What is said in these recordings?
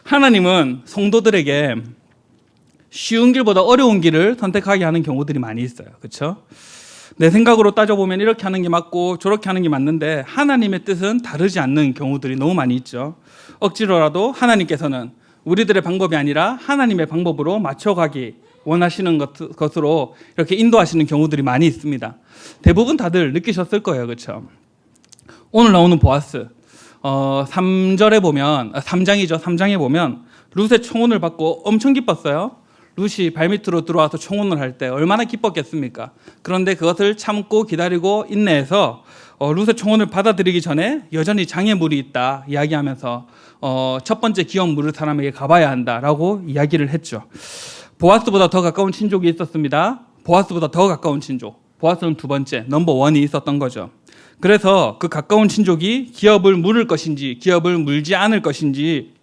하나님은 성도들에게 쉬운 길보다 어려운 길을 선택하게 하는 경우들이 많이 있어요. 그렇죠? 내 생각으로 따져보면 이렇게 하는 게 맞고 저렇게 하는 게 맞는데 하나님의 뜻은 다르지 않는 경우들이 너무 많이 있죠. 억지로라도 하나님께서는 우리들의 방법이 아니라 하나님의 방법으로 맞춰가기 원하시는 것으로 이렇게 인도하시는 경우들이 많이 있습니다. 대부분 다들 느끼셨을 거예요. 그렇죠? 오늘 나오는 보아스 3장에 보면 룻의 청혼을 받고 엄청 기뻤어요. 룻이 발밑으로 들어와서 청혼을 할 때 얼마나 기뻤겠습니까? 그런데 그것을 참고 기다리고 인내해서 룻의 청혼을 받아들이기 전에 여전히 장애물이 있다 이야기하면서 첫 번째 기업 물을 사람에게 가봐야 한다라고 이야기를 했죠. 보아스보다 더 가까운 친족이 있었습니다. 보아스보다 더 가까운 친족. 보아스는 두 번째, 넘버 원이 있었던 거죠. 그래서 그 가까운 친족이 기업을 물을 것인지 기업을 물지 않을 것인지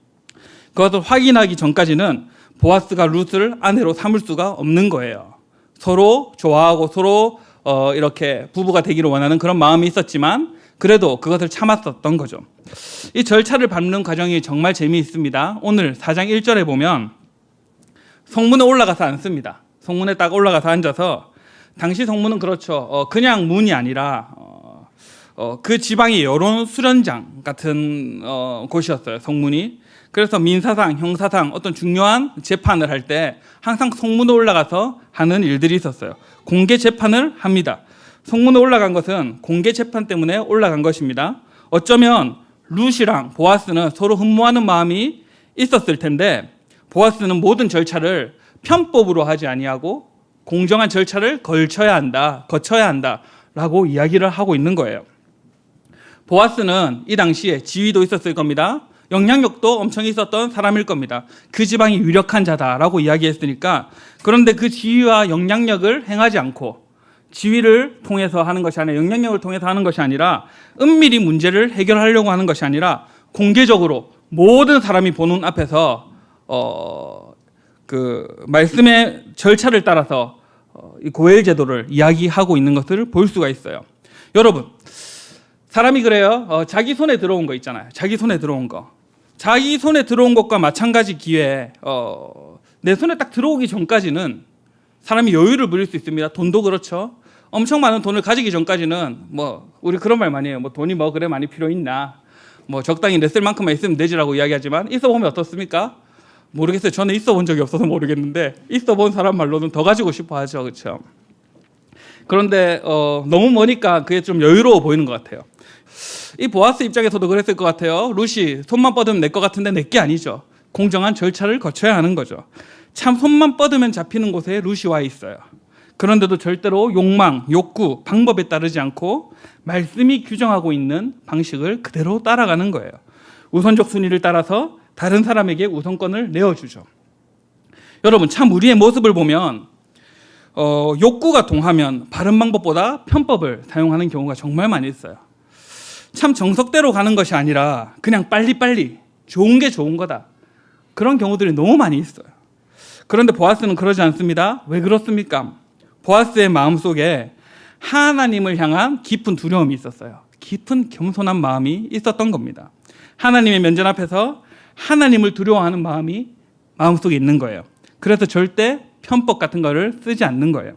그것을 확인하기 전까지는 보아스가 룻을 아내로 삼을 수가 없는 거예요. 서로 좋아하고 서로 이렇게 부부가 되기를 원하는 그런 마음이 있었지만 그래도 그것을 참았었던 거죠. 이 절차를 밟는 과정이 정말 재미있습니다. 오늘 4장 1절에 보면 성문에 올라가서 앉습니다. 성문에 딱 올라가서 앉아서 당시 성문은 그렇죠. 그냥 문이 아니라 그 지방의 여론 수련장 같은 곳이었어요. 성문이. 그래서 민사상, 형사상 어떤 중요한 재판을 할 때 항상 성문에 올라가서 하는 일들이 있었어요. 공개 재판을 합니다. 성문에 올라간 것은 공개 재판 때문에 올라간 것입니다. 어쩌면 룻이랑 보아스는 서로 흠모하는 마음이 있었을 텐데 보아스는 모든 절차를 편법으로 하지 아니하고 공정한 절차를 거쳐야 한다라고 이야기를 하고 있는 거예요. 보아스는 이 당시에 지위도 있었을 겁니다. 영향력도 엄청 있었던 사람일 겁니다. 그 지방이 유력한 자다라고 이야기했으니까 그런데 그 지위와 영향력을 행하지 않고 지위를 통해서 하는 것이 아니라 영향력을 통해서 하는 것이 아니라 은밀히 문제를 해결하려고 하는 것이 아니라 공개적으로 모든 사람이 보는 앞에서 그 말씀의 절차를 따라서 이 고엘 제도를 이야기하고 있는 것을 볼 수가 있어요. 여러분, 사람이 그래요. 자기 손에 들어온 거 있잖아요. 자기 손에 들어온 것과 마찬가지 기회에 내 손에 딱 들어오기 전까지는 사람이 여유를 부릴 수 있습니다. 돈도 그렇죠. 엄청 많은 돈을 가지기 전까지는 우리 그런 말 많이 해요. 돈이 그래 많이 필요 있나? 적당히 내 쓸 만큼만 있으면 되지라고 이야기하지만 있어 보면 어떻습니까? 모르겠어요. 저는 있어 본 적이 없어서 모르겠는데 있어 본 사람 말로는 더 가지고 싶어 하죠. 그렇죠? 그런데 너무 머니까 그게 좀 여유로워 보이는 것 같아요. 이 보아스 입장에서도 그랬을 것 같아요. 룻이 손만 뻗으면 내 것 같은데 내 게 아니죠. 공정한 절차를 거쳐야 하는 거죠. 참 손만 뻗으면 잡히는 곳에 룻이 와 있어요. 그런데도 절대로 욕망, 욕구, 방법에 따르지 않고 말씀이 규정하고 있는 방식을 그대로 따라가는 거예요. 우선적 순위를 따라서 다른 사람에게 우선권을 내어주죠. 여러분, 참 우리의 모습을 보면 욕구가 동하면 바른 방법보다 편법을 사용하는 경우가 정말 많이 있어요. 참 정석대로 가는 것이 아니라 그냥 빨리빨리 좋은 게 좋은 거다. 그런 경우들이 너무 많이 있어요. 그런데 보아스는 그러지 않습니다. 왜 그렇습니까? 보아스의 마음속에 하나님을 향한 깊은 두려움이 있었어요. 깊은 겸손한 마음이 있었던 겁니다. 하나님의 면전 앞에서 하나님을 두려워하는 마음이 마음속에 있는 거예요. 그래서 절대 편법 같은 거를 쓰지 않는 거예요.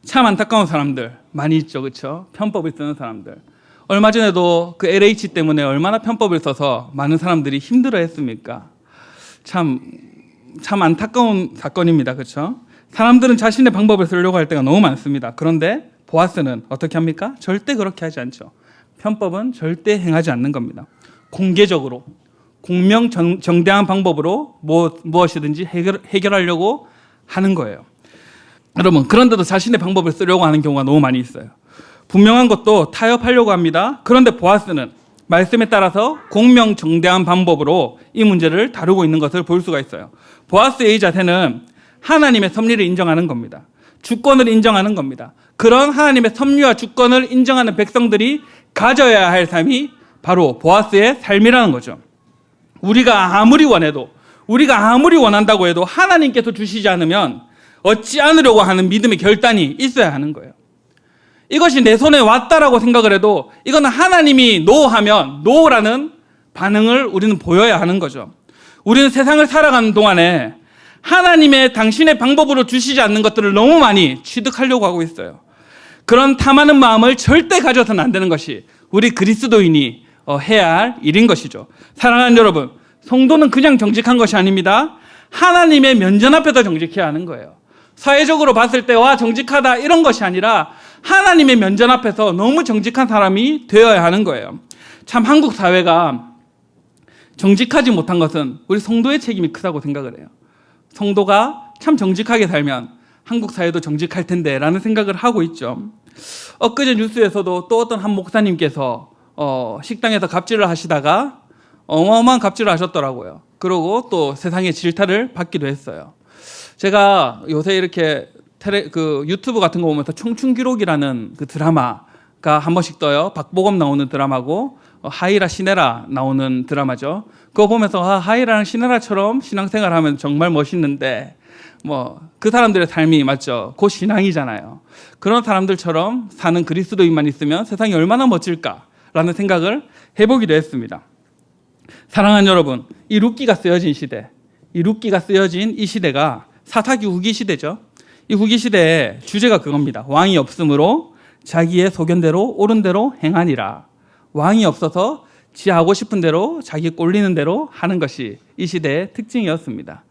참 안타까운 사람들 많이 있죠. 그렇죠? 편법을 쓰는 사람들. 얼마 전에도 그 LH 때문에 얼마나 편법을 써서 많은 사람들이 힘들어했습니까? 참 안타까운 사건입니다. 그렇죠? 사람들은 자신의 방법을 쓰려고 할 때가 너무 많습니다. 그런데 보아스는 어떻게 합니까? 절대 그렇게 하지 않죠. 편법은 절대 행하지 않는 겁니다. 공개적으로 공명정대한 방법으로 무엇이든지 해결하려고 하는 거예요. 여러분, 그런데도 자신의 방법을 쓰려고 하는 경우가 너무 많이 있어요. 분명한 것도 타협하려고 합니다. 그런데 보아스는 말씀에 따라서 공명정대한 방법으로 이 문제를 다루고 있는 것을 볼 수가 있어요. 보아스의 이 자세는 하나님의 섭리를 인정하는 겁니다. 주권을 인정하는 겁니다. 그런 하나님의 섭리와 주권을 인정하는 백성들이 가져야 할 삶이 바로 보아스의 삶이라는 거죠. 우리가 아무리 원한다고 해도 하나님께서 주시지 않으면 얻지 않으려고 하는 믿음의 결단이 있어야 하는 거예요. 이것이 내 손에 왔다라고 생각을 해도 이거는 하나님이 노하면 노라는 반응을 우리는 보여야 하는 거죠. 우리는 세상을 살아가는 동안에 하나님의 당신의 방법으로 주시지 않는 것들을 너무 많이 취득하려고 하고 있어요. 그런 탐하는 마음을 절대 가져서는 안 되는 것이 우리 그리스도인이 해야 할 일인 것이죠. 사랑하는 여러분, 성도는 그냥 정직한 것이 아닙니다. 하나님의 면전 앞에서 정직해야 하는 거예요. 사회적으로 봤을 때 와 정직하다 이런 것이 아니라 하나님의 면전 앞에서 너무 정직한 사람이 되어야 하는 거예요. 참 한국 사회가 정직하지 못한 것은 우리 성도의 책임이 크다고 생각을 해요. 성도가 참 정직하게 살면 한국 사회도 정직할 텐데 라는 생각을 하고 있죠. 엊그제 뉴스에서도 또 어떤 한 목사님께서 식당에서 갑질을 하시다가 어마어마한 갑질을 하셨더라고요. 그러고 또 세상의 질타를 받기도 했어요. 제가 요새 이렇게 유튜브 같은 거 보면서 청춘기록이라는 그 드라마가 한 번씩 떠요. 박보검 나오는 드라마고 하이라 시네라 나오는 드라마죠. 그거 보면서 하이라랑 시네라처럼 신앙생활하면 정말 멋있는데 그 사람들의 삶이 맞죠. 그 신앙이잖아요. 그런 사람들처럼 사는 그리스도인만 있으면 세상이 얼마나 멋질까라는 생각을 해보기도 했습니다. 사랑하는 여러분, 이 룻기가 쓰여진 시대, 이 시대가 사사기 후기 시대죠. 이 후기 시대의 주제가 그겁니다. 왕이 없으므로 자기의 소견대로 옳은 대로 행하니라. 왕이 없어서 지 하고 싶은 대로 자기 꼴리는 대로 하는 것이 이 시대의 특징이었습니다.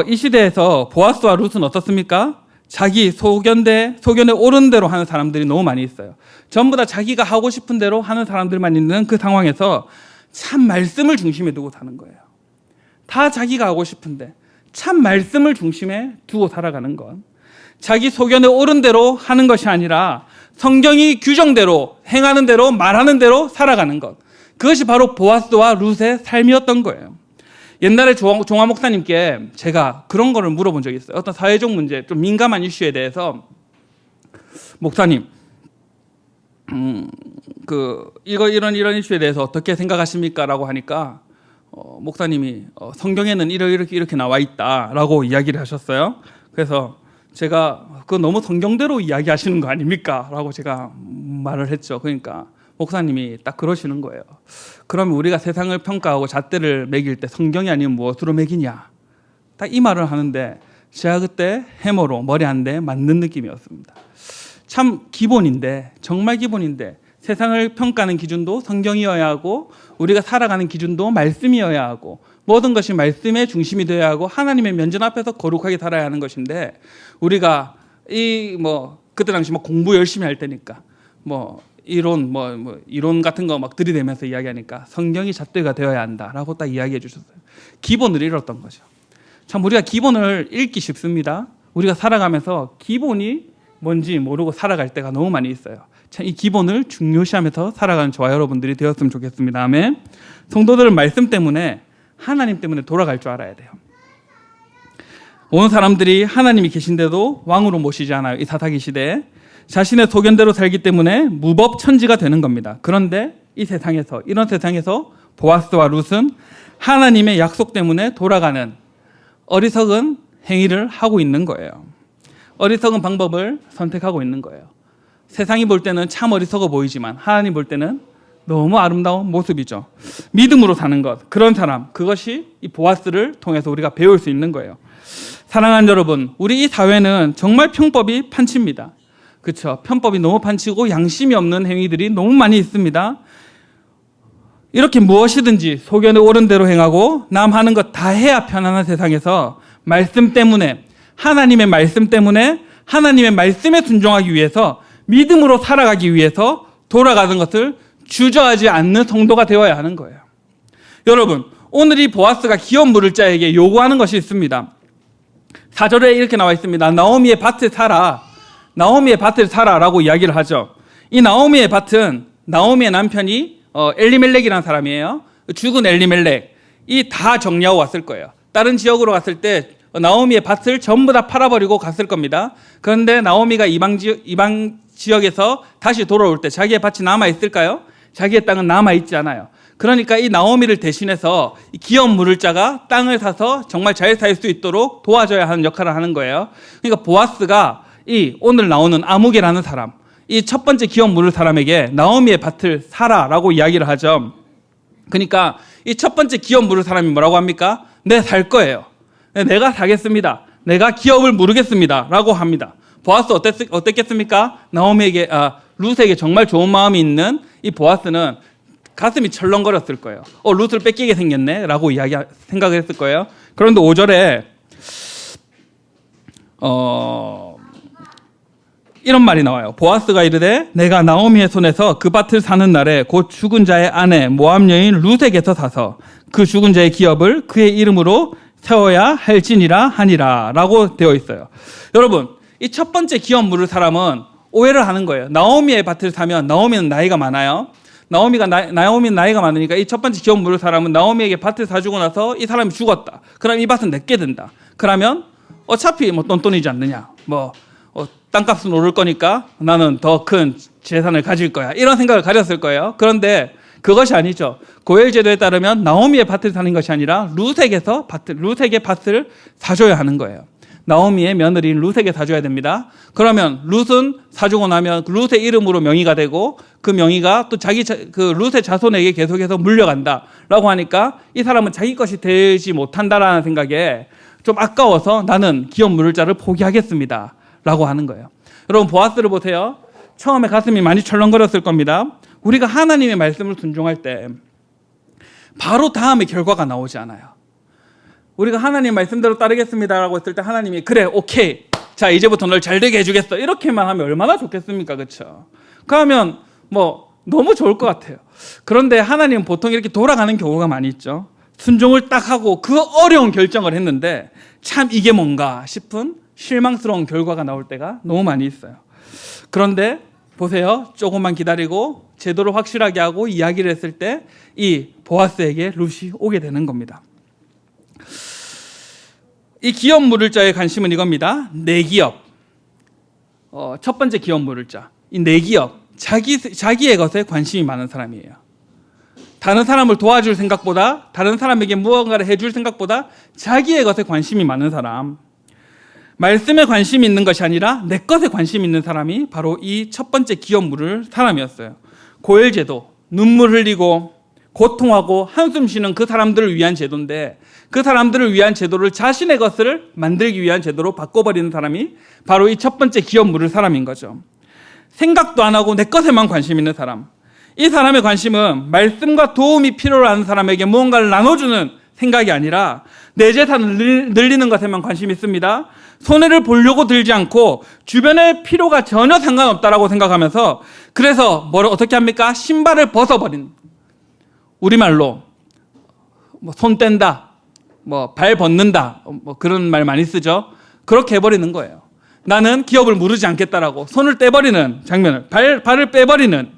이 시대에서 보아스와 룻은 어떻습니까? 자기 소견에 옳은 대로 하는 사람들이 너무 많이 있어요. 전부 다 자기가 하고 싶은 대로 하는 사람들만 있는 그 상황에서 참 말씀을 중심에 두고 사는 거예요. 다 자기가 하고 싶은데 참 말씀을 중심에 두고 살아가는 것. 자기 소견에 옳은 대로 하는 것이 아니라 성경이 규정대로 행하는 대로 말하는 대로 살아가는 것. 그것이 바로 보아스와 룻의 삶이었던 거예요. 옛날에 종화 목사님께 제가 그런 거를 물어본 적이 있어요. 어떤 사회적 문제, 좀 민감한 이슈에 대해서 목사님, 이런 이슈에 대해서 어떻게 생각하십니까? 라고 하니까 목사님이 성경에는 이렇게 나와 있다라고 이야기를 하셨어요. 그래서 제가 그거 너무 성경대로 이야기하시는 거 아닙니까? 라고 제가 말을 했죠. 그러니까 목사님이 딱 그러시는 거예요. 그러면 우리가 세상을 평가하고 잣대를 매길 때 성경이 아니면 무엇으로 매기냐? 딱 이 말을 하는데 제가 그때 해머로 머리 한 대 맞는 느낌이었습니다. 참 기본인데, 정말 기본인데 세상을 평가하는 기준도 성경이어야 하고 우리가 살아가는 기준도 말씀이어야 하고 모든 것이 말씀의 중심이 되어야 하고 하나님의 면전 앞에서 거룩하게 살아야 하는 것인데 우리가 그때 당시 공부 열심히 할 때니까 이론 같은 거 막 들이대면서 이야기하니까 성경이 잣대가 되어야 한다라고 딱 이야기해 주셨어요. 기본을 잃었던 거죠. 참 우리가 기본을 잃기 쉽습니다. 우리가 살아가면서 기본이 뭔지 모르고 살아갈 때가 너무 많이 있어요. 참 이 기본을 중요시하면서 살아가는 저와 여러분들이 되었으면 좋겠습니다. 아멘. 성도들은 말씀 때문에 하나님 때문에 돌아갈 줄 알아야 돼요. 온 사람들이 하나님이 계신데도 왕으로 모시지 않아요. 이 사사기 시대에 자신의 소견대로 살기 때문에 무법천지가 되는 겁니다. 그런데 이런 세상에서 보아스와 룻은 하나님의 약속 때문에 돌아가는 어리석은 행위를 하고 있는 거예요. 어리석은 방법을 선택하고 있는 거예요. 세상이 볼 때는 참 어리석어 보이지만 하나님 볼 때는 너무 아름다운 모습이죠. 믿음으로 사는 것, 그런 사람, 그것이 이 보아스를 통해서 우리가 배울 수 있는 거예요. 사랑하는 여러분, 우리 이 사회는 정말 편법이 판칩니다. 그렇죠? 편법이 너무 판치고 양심이 없는 행위들이 너무 많이 있습니다. 이렇게 무엇이든지 소견에 옳은 대로 행하고 남 하는 것 다 해야 편안한 세상에서 말씀 때문에, 하나님의 말씀 때문에 하나님의 말씀에 순종하기 위해서 믿음으로 살아가기 위해서 돌아가는 것을 주저하지 않는 성도가 되어야 하는 거예요. 여러분, 오늘 이 보아스가 기업 물을 자에게 요구하는 것이 있습니다. 4절에 이렇게 나와 있습니다. 나오미의 밭을 사라라고 이야기를 하죠. 이 나오미의 밭은 나오미의 남편이 엘리멜렉이라는 사람이에요. 죽은 엘리멜렉. 이 다 정리하고 왔을 거예요. 다른 지역으로 갔을 때 나오미의 밭을 전부 다 팔아버리고 갔을 겁니다. 그런데 나오미가 이방 지역에서 다시 돌아올 때 자기의 밭이 남아있을까요? 자기의 땅은 남아있지 않아요. 그러니까 이 나오미를 대신해서 기업 물을 자가 땅을 사서 정말 잘 살 수 있도록 도와줘야 하는 역할을 하는 거예요. 그러니까 보아스가 이 오늘 나오는 아무개라는 사람, 이 첫 번째 기업 물을 사람에게 나오미의 밭을 사라라고 이야기를 하죠. 그러니까 이 첫 번째 기업 물을 사람이 뭐라고 합니까? 네, 살 거예요. 네, 내가 사겠습니다. 내가 기업을 물으겠습니다. 라고 합니다. 보아스 어땠겠습니까? 나오미에게, 룻에게 정말 좋은 마음이 있는 이 보아스는 가슴이 철렁거렸을 거예요. 룻을 뺏기게 생겼네? 라고 생각을 했을 거예요. 그런데 5절에, 이런 말이 나와요. 보아스가 이르되 내가 나오미의 손에서 그 밭을 사는 날에 곧 죽은 자의 아내 모압 여인 룻에게서 사서 그 죽은 자의 기업을 그의 이름으로 세워야 할지니라 하니라 라고 되어 있어요. 여러분, 이 첫 번째 기업 물을 사람은 오해를 하는 거예요. 나오미의 밭을 사면 나오미는 나이가 많아요. 나오미는 나이가 많으니까 이 첫 번째 기업 물을 사람은 나오미에게 밭을 사주고 나서 이 사람이 죽었다. 그럼 이 밭은 내게 된다. 그러면 어차피 뭐 똔똔이지 않느냐. 땅값은 오를 거니까 나는 더 큰 재산을 가질 거야. 이런 생각을 가졌을 거예요. 그런데 그것이 아니죠. 고엘 제도에 따르면 나오미의 밭을 사는 것이 아니라 룻에게 밭을 사줘야 하는 거예요. 나오미의 며느리인 룻에게 사줘야 됩니다. 그러면 룻은 사주고 나면 룻의 이름으로 명의가 되고 그 명의가 또 그 룻의 자손에게 계속해서 물려간다라고 하니까 이 사람은 자기 것이 되지 못한다라는 생각에 좀 아까워서 나는 기업 물을 자를 포기하겠습니다. 라고 하는 거예요. 여러분, 보아스를 보세요. 처음에 가슴이 많이 철렁거렸을 겁니다. 우리가 하나님의 말씀을 순종할 때 바로 다음에 결과가 나오지 않아요. 우리가 하나님 말씀대로 따르겠습니다라고 했을 때 하나님이 그래, 오케이, 자 이제부터 널 잘되게 해주겠어 이렇게만 하면 얼마나 좋겠습니까? 그렇죠? 그러면 너무 좋을 것 같아요. 그런데 하나님은 보통 이렇게 돌아가는 경우가 많이 있죠. 순종을 딱 하고 그 어려운 결정을 했는데 참 이게 뭔가 싶은 실망스러운 결과가 나올 때가 너무 많이 있어요. 그런데 보세요. 조금만 기다리고 제도를 확실하게 하고 이야기를 했을 때 이 보아스에게 룻이 오게 되는 겁니다. 이 기업 물을 자의 관심은 이겁니다. 내기업. 첫 번째 기업 물을 자. 이 내기업. 자기의 것에 관심이 많은 사람이에요. 다른 사람을 도와줄 생각보다, 다른 사람에게 무언가를 해줄 생각보다 자기의 것에 관심이 많은 사람. 말씀에 관심이 있는 것이 아니라 내 것에 관심이 있는 사람이 바로 이 첫 번째 기업 물을 사람이었어요. 고엘 제도, 눈물 흘리고 고통하고 한숨 쉬는 그 사람들을 위한 제도인데 그 사람들을 위한 제도를 자신의 것을 만들기 위한 제도로 바꿔버리는 사람이 바로 이 첫 번째 기업 물을 사람인 거죠. 생각도 안 하고 내 것에만 관심 있는 사람. 이 사람의 관심은 말씀과 도움이 필요로 하는 사람에게 무언가를 나눠주는 생각이 아니라 내 재산을 늘리는 것에만 관심이 있습니다. 손해를 보려고 들지 않고 주변의 필요가 전혀 상관없다라고 생각하면서 그래서 어떻게 합니까? 신발을 벗어버린, 우리말로 손 뗀다, 발 벗는다, 그런 말 많이 쓰죠. 그렇게 해버리는 거예요. 나는 기업을 무르지 않겠다라고 손을 떼버리는 장면을, 발을 빼버리는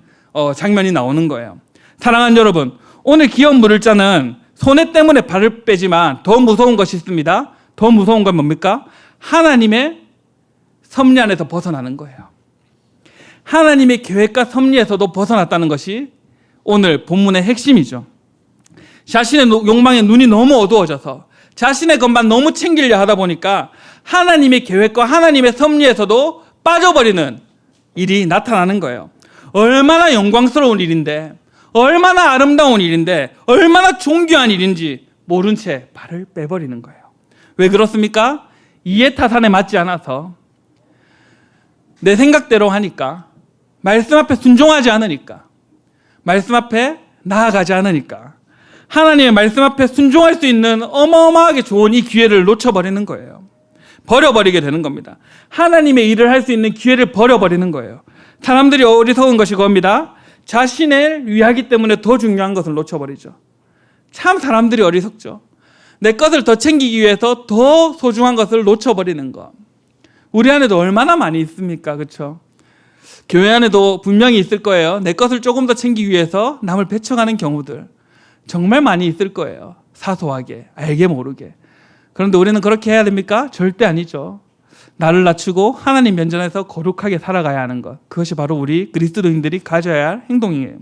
장면이 나오는 거예요. 사랑하는 여러분, 오늘 기업 물을 자는 손해 때문에 발을 빼지만 더 무서운 것이 있습니다. 더 무서운 건 뭡니까? 하나님의 섭리 안에서 벗어나는 거예요. 하나님의 계획과 섭리에서도 벗어났다는 것이 오늘 본문의 핵심이죠. 자신의 욕망에 눈이 너무 어두워져서 자신의 것만 너무 챙기려 하다 보니까 하나님의 계획과 하나님의 섭리에서도 빠져버리는 일이 나타나는 거예요. 얼마나 영광스러운 일인데, 얼마나 아름다운 일인데, 얼마나 존귀한 일인지 모른 채 발을 빼버리는 거예요. 왜 그렇습니까? 이해타산에 맞지 않아서, 내 생각대로 하니까, 말씀 앞에 순종하지 않으니까, 말씀 앞에 나아가지 않으니까, 하나님의 말씀 앞에 순종할 수 있는 어마어마하게 좋은 이 기회를 놓쳐버리는 거예요. 버려버리게 되는 겁니다. 하나님의 일을 할 수 있는 기회를 버려버리는 거예요. 사람들이 어리석은 것이 그겁니다. 자신을 위하기 때문에 더 중요한 것을 놓쳐버리죠. 참 사람들이 어리석죠. 내 것을 더 챙기기 위해서 더 소중한 것을 놓쳐버리는 것. 우리 안에도 얼마나 많이 있습니까? 그렇죠? 교회 안에도 분명히 있을 거예요. 내 것을 조금 더 챙기기 위해서 남을 배척하는 경우들 정말 많이 있을 거예요. 사소하게, 알게 모르게. 그런데 우리는 그렇게 해야 됩니까? 절대 아니죠. 나를 낮추고 하나님 면전에서 거룩하게 살아가야 하는 것. 그것이 바로 우리 그리스도인들이 가져야 할 행동이에요.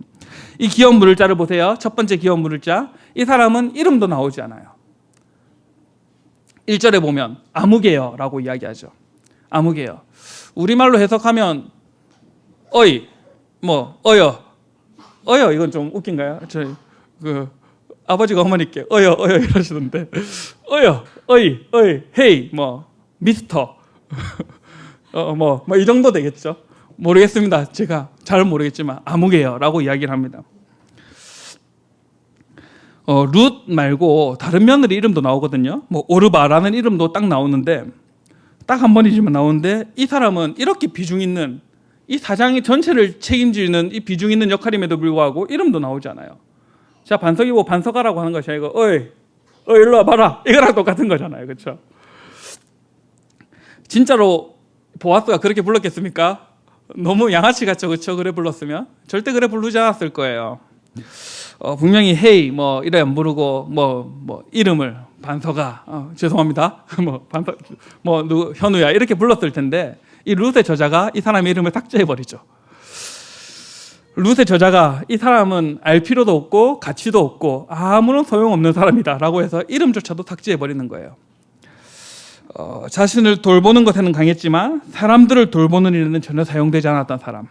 이 기업 물을 자를 보세요. 첫 번째 기업 물을 자. 이 사람은 이름도 나오지 않아요. 1절에 보면 아무개여라고 이야기하죠. 아무개여. 우리말로 해석하면 어이, 어여. 어여 이건 좀 웃긴가요? 아버지가 어머니께 어여 이러시던데 어여, 어이, 헤이, 뭐 미스터 뭐 이 정도 되겠죠. 모르겠습니다. 제가 잘 모르겠지만 아무개요라고 이야기를 합니다. 룻 말고 다른 며느리 이름도 나오거든요. 뭐 오르바라는 이름도 딱 나오는데 딱 한 번이지만 나오는데 이 사람은 이렇게 비중 있는 이 사장이 전체를 책임지는 이 비중 있는 역할임에도 불구하고 이름도 나오지 않아요. 자, 반석이고 반석아라고 하는 것이 아니고 어이 일로 와봐라 이거랑 똑같은 거잖아요. 그렇죠? 진짜로 보아스가 그렇게 불렀겠습니까? 너무 양아치 같죠. 그렇죠? 그래 불렀으면 절대 그래 부르지 않았을 거예요. 분명히 헤이 뭐 이래 안 부르고 뭐 이름을 반석아 죄송합니다 뭐 누구 현우야 이렇게 불렀을 텐데 이 룻의 저자가 이 사람의 이름을 삭제해 버리죠. 룻의 저자가 이 사람은 알 필요도 없고 가치도 없고 아무런 소용없는 사람이다라고 해서 이름조차도 삭제해 버리는 거예요. 자신을 돌보는 것에는 강했지만 사람들을 돌보는 일에는 전혀 사용되지 않았던 사람.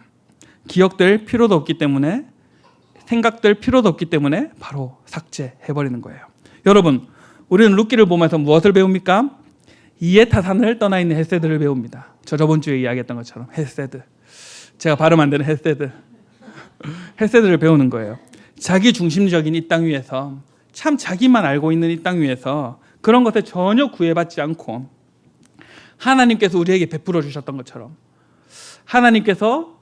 기억될 필요도 없기 때문에 생각될 필요도 없기 때문에 바로 삭제해버리는 거예요. 여러분, 우리는 룻기를 보면서 무엇을 배웁니까? 이에타산을 떠나 있는 헤세드를 배웁니다. 저번 주에 이야기했던 것처럼 헤세드. 제가 발음 안 되는 헤세드. 헤세드를 배우는 거예요. 자기 중심적인 이 땅 위에서 참 자기만 알고 있는 이 땅 위에서 그런 것에 전혀 구애받지 않고 하나님께서 우리에게 베풀어 주셨던 것처럼 하나님께서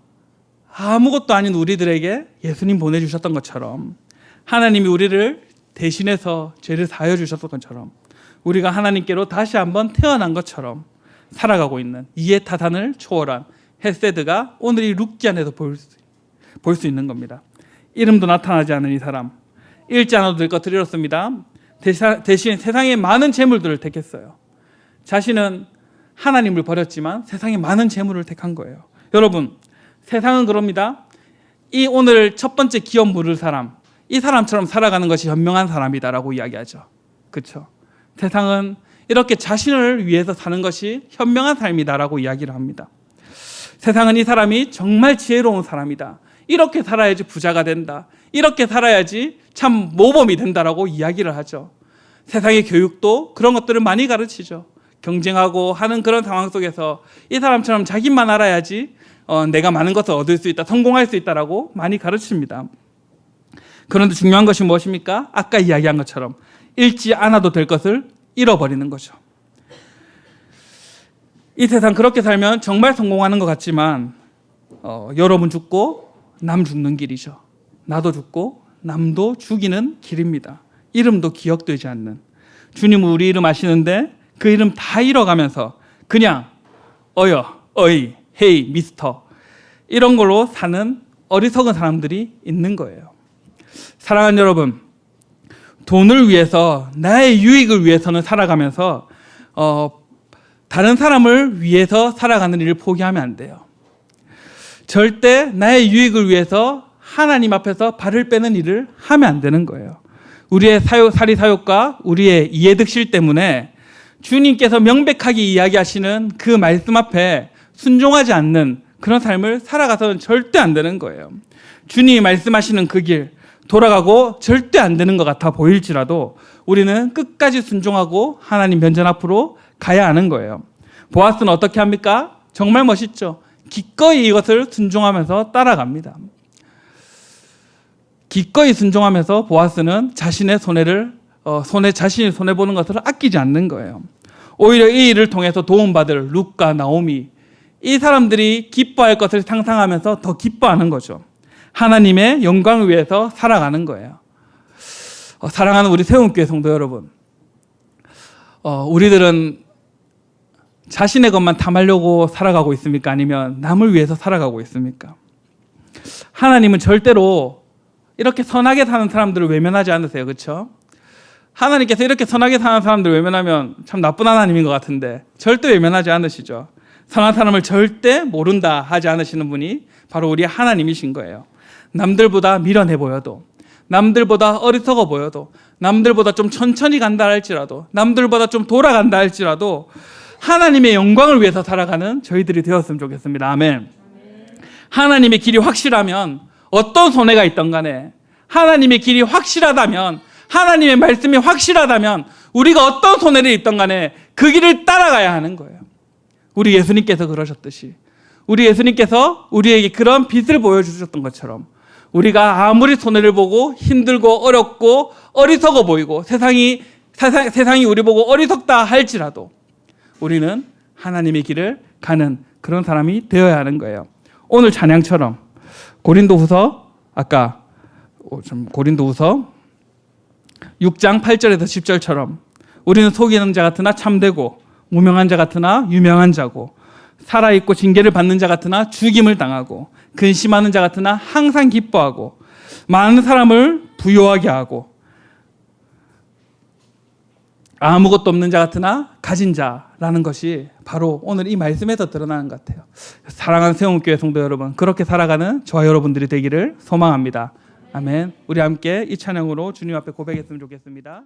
아무것도 아닌 우리들에게 예수님 보내주셨던 것처럼 하나님이 우리를 대신해서 죄를 사하여 주셨던 것처럼 우리가 하나님께로 다시 한번 태어난 것처럼 살아가고 있는 이에타산을 초월한 헤세드가 오늘 이 룻기 안에서 볼 수 있는 겁니다. 이름도 나타나지 않은 이 사람 잃지 않아도 될 것들을 잃었습니다. 대신 세상의 많은 재물들을 택했어요. 자신은 하나님을 버렸지만 세상의 많은 재물을 택한 거예요. 여러분, 세상은 그럽니다. 이 오늘 첫 번째 기업 물을 사람, 이 사람처럼 살아가는 것이 현명한 사람이다라고 이야기하죠. 그렇죠? 세상은 이렇게 자신을 위해서 사는 것이 현명한 삶이다라고 이야기를 합니다. 세상은 이 사람이 정말 지혜로운 사람이다. 이렇게 살아야지 부자가 된다. 이렇게 살아야지 참 모범이 된다라고 이야기를 하죠. 세상의 교육도 그런 것들을 많이 가르치죠. 경쟁하고 하는 그런 상황 속에서 이 사람처럼 자기만 알아야지 내가 많은 것을 얻을 수 있다, 성공할 수 있다라고 많이 가르칩니다. 그런데 중요한 것이 무엇입니까? 아까 이야기한 것처럼 잃지 않아도 될 것을 잃어버리는 거죠. 이 세상 그렇게 살면 정말 성공하는 것 같지만 여러분 죽고 남 죽는 길이죠. 나도 죽고 남도 죽이는 길입니다. 이름도 기억되지 않는. 주님은 우리 이름 아시는데 그 이름 다 잃어가면서 그냥 어여, 어이, 헤이, 미스터 이런 걸로 사는 어리석은 사람들이 있는 거예요. 사랑하는 여러분, 돈을 위해서 나의 유익을 위해서는 살아가면서 다른 사람을 위해서 살아가는 일을 포기하면 안 돼요. 절대 나의 유익을 위해서 하나님 앞에서 발을 빼는 일을 하면 안 되는 거예요. 우리의 사리사욕과 우리의 이해득실 때문에 주님께서 명백하게 이야기하시는 그 말씀 앞에 순종하지 않는 그런 삶을 살아가서는 절대 안 되는 거예요. 주님이 말씀하시는 그 길 돌아가고 절대 안 되는 것 같아 보일지라도 우리는 끝까지 순종하고 하나님 면전 앞으로 가야 하는 거예요. 보아스는 어떻게 합니까? 정말 멋있죠. 기꺼이 이것을 순종하면서 따라갑니다. 기꺼이 순종하면서 보아스는 자신의 자신이 손해보는 것을 아끼지 않는 거예요. 오히려 이 일을 통해서 도움받을 룻과 나오미, 이 사람들이 기뻐할 것을 상상하면서 더 기뻐하는 거죠. 하나님의 영광을 위해서 살아가는 거예요. 사랑하는 우리 세움교회 성도 여러분, 우리들은 자신의 것만 탐하려고 살아가고 있습니까? 아니면 남을 위해서 살아가고 있습니까? 하나님은 절대로 이렇게 선하게 사는 사람들을 외면하지 않으세요. 그렇죠? 하나님께서 이렇게 선하게 사는 사람들을 외면하면 참 나쁜 하나님인 것 같은데 절대 외면하지 않으시죠. 선한 사람을 절대 모른다 하지 않으시는 분이 바로 우리 하나님이신 거예요. 남들보다 미련해 보여도, 남들보다 어리석어 보여도, 남들보다 좀 천천히 간다 할지라도, 남들보다 좀 돌아간다 할지라도 하나님의 영광을 위해서 살아가는 저희들이 되었으면 좋겠습니다. 아멘. 하나님의 길이 확실하면 어떤 손해가 있던 간에, 하나님의 길이 확실하다면, 하나님의 말씀이 확실하다면 우리가 어떤 손해를 입던 간에 그 길을 따라가야 하는 거예요. 우리 예수님께서 그러셨듯이, 우리 예수님께서 우리에게 그런 빛을 보여주셨던 것처럼, 우리가 아무리 손해를 보고 힘들고 어렵고 어리석어 보이고 세상이 우리 보고 어리석다 할지라도 우리는 하나님의 길을 가는 그런 사람이 되어야 하는 거예요. 오늘 찬양처럼 고린도후서 6장 8절에서 10절처럼 우리는 속이는 자 같으나 참되고 무명한 자 같으나 유명한 자고 살아있고 징계를 받는 자 같으나 죽임을 당하고 근심하는 자 같으나 항상 기뻐하고 많은 사람을 부요하게 하고 아무것도 없는 자 같으나 가진 자라는 것이 바로 오늘 이 말씀에서 드러나는 것 같아요. 사랑하는 세움교회 성도 여러분, 그렇게 살아가는 저와 여러분들이 되기를 소망합니다. 아멘. 우리 함께 이 찬양으로 주님 앞에 고백했으면 좋겠습니다.